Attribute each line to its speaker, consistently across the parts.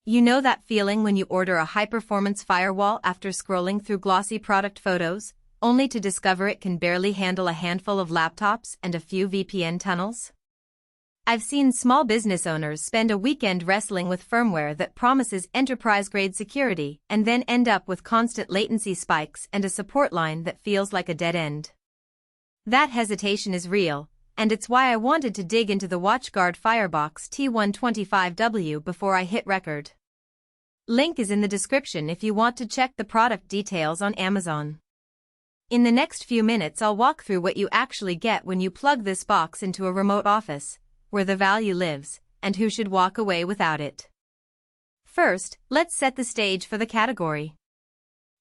Speaker 1: You know that feeling when you order a high-performance firewall after scrolling through glossy product photos, only to discover it can barely handle a handful of laptops and a few VPN tunnels? I've seen small business owners spend a weekend wrestling with firmware that promises enterprise-grade security and then end up with constant latency spikes and a support line that feels like a dead end. That hesitation is real, and it's why I wanted to dig into the WatchGuard Firebox T125W before I hit record. Link is in the description if you want to check the product details on Amazon. In the next few minutes I'll walk through what you actually get when you plug this box into a remote office, where the value lives, and who should walk away without it. First, let's set the stage for the category.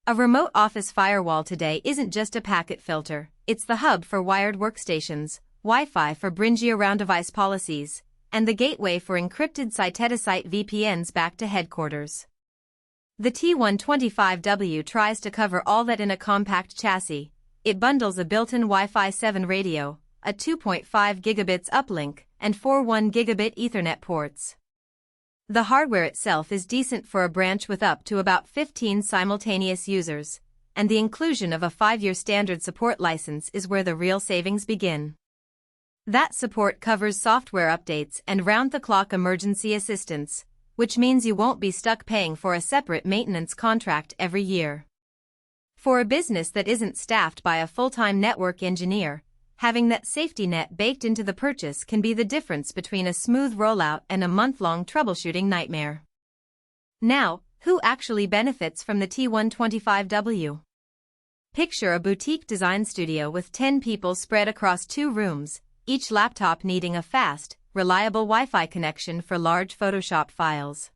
Speaker 1: A remote office firewall today isn't just a packet filter, it's the hub for wired workstations, Wi-Fi for bringy around-device policies, and the gateway for encrypted site-to-site VPNs back to headquarters. The T125W tries to cover all that in a compact chassis. It bundles a built-in Wi-Fi 7 radio, a 2.5 gigabits uplink, and 4 1 gigabit Ethernet ports. The hardware itself is decent for a branch with up to about 15 simultaneous users, and the inclusion of a 5-year standard support license is where the real savings begin. That support covers software updates and round-the-clock emergency assistance, which means you won't be stuck paying for a separate maintenance contract every year. For a business that isn't staffed by a full-time network engineer, having that safety net baked into the purchase can be the difference between a smooth rollout and a month-long troubleshooting nightmare. Now, who actually benefits from the T125W? Picture a boutique design studio with 10 people spread across 2 rooms, each laptop needing a fast, reliable Wi-Fi connection for large Photoshop files.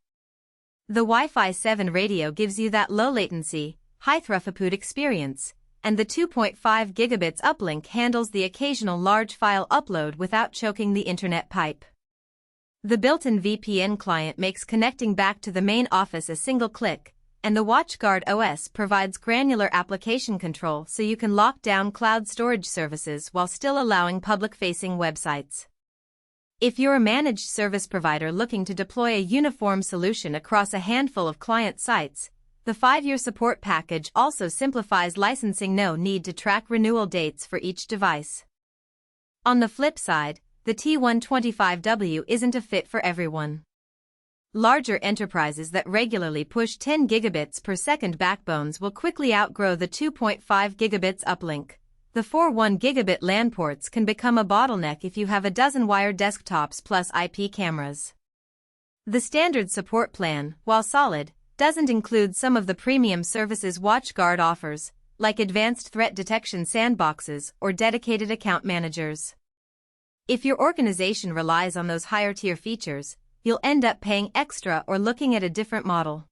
Speaker 1: The Wi-Fi 7 radio gives you that low-latency, high-throughput experience, and the 2.5 gigabits uplink handles the occasional large file upload without choking the internet pipe. The built-in VPN client makes connecting back to the main office a single click, and the WatchGuard OS provides granular application control so you can lock down cloud storage services while still allowing public-facing websites. If you're a managed service provider looking to deploy a uniform solution across a handful of client sites, the 5-year support package also simplifies licensing. No need to track renewal dates for each device. On the flip side, the T125W isn't a fit for everyone. Larger enterprises that regularly push 10 gigabits per second backbones will quickly outgrow the 2.5 gigabits uplink. The 4 1 gigabit LAN ports can become a bottleneck if you have a dozen wired desktops plus IP cameras. The standard support plan, while solid, doesn't include some of the premium services WatchGuard offers, like advanced threat detection sandboxes or dedicated account managers. If your organization relies on those higher-tier features, you'll end up paying extra or looking at a different model.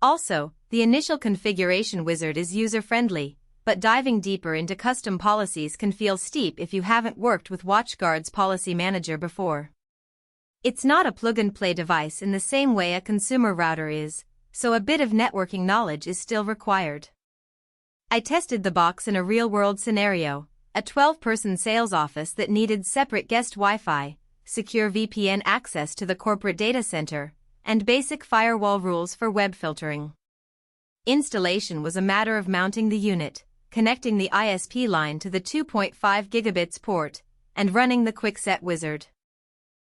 Speaker 1: Also, the initial configuration wizard is user-friendly, but diving deeper into custom policies can feel steep if you haven't worked with WatchGuard's policy manager before. It's not a plug-and-play device in the same way a consumer router is, so a bit of networking knowledge is still required. I tested the box in a real-world scenario, a 12-person sales office that needed separate guest Wi-Fi, secure VPN access to the corporate data center, and basic firewall rules for web filtering. Installation was a matter of mounting the unit, connecting the ISP line to the 2.5 gigabits port, and running the quick-set wizard.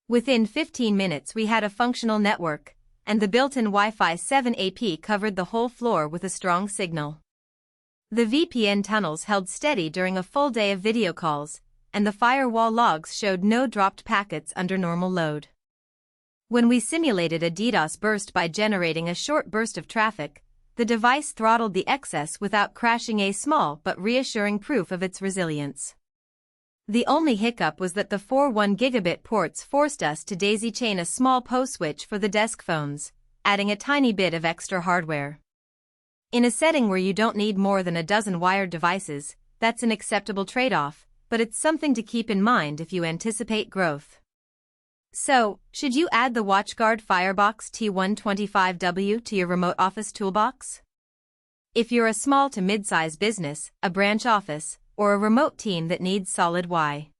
Speaker 1: Within 15 minutes we had a functional network, and the built-in Wi-Fi 7 AP covered the whole floor with a strong signal. The VPN tunnels held steady during a full day of video calls, and the firewall logs showed no dropped packets under normal load. When we simulated a DDoS burst by generating a short burst of traffic, the device throttled the excess without crashing, a small but reassuring proof of its resilience. The only hiccup was that the 4 1 gigabit ports forced us to daisy-chain a small PoE switch for the desk phones, adding a tiny bit of extra hardware. In a setting where you don't need more than a dozen wired devices, that's an acceptable trade-off, but it's something to keep in mind if you anticipate growth. So, should you add the WatchGuard Firebox T125W to your remote office toolbox? If you're a small to mid-size business, a branch office, or a remote team that needs solid Wi-Fi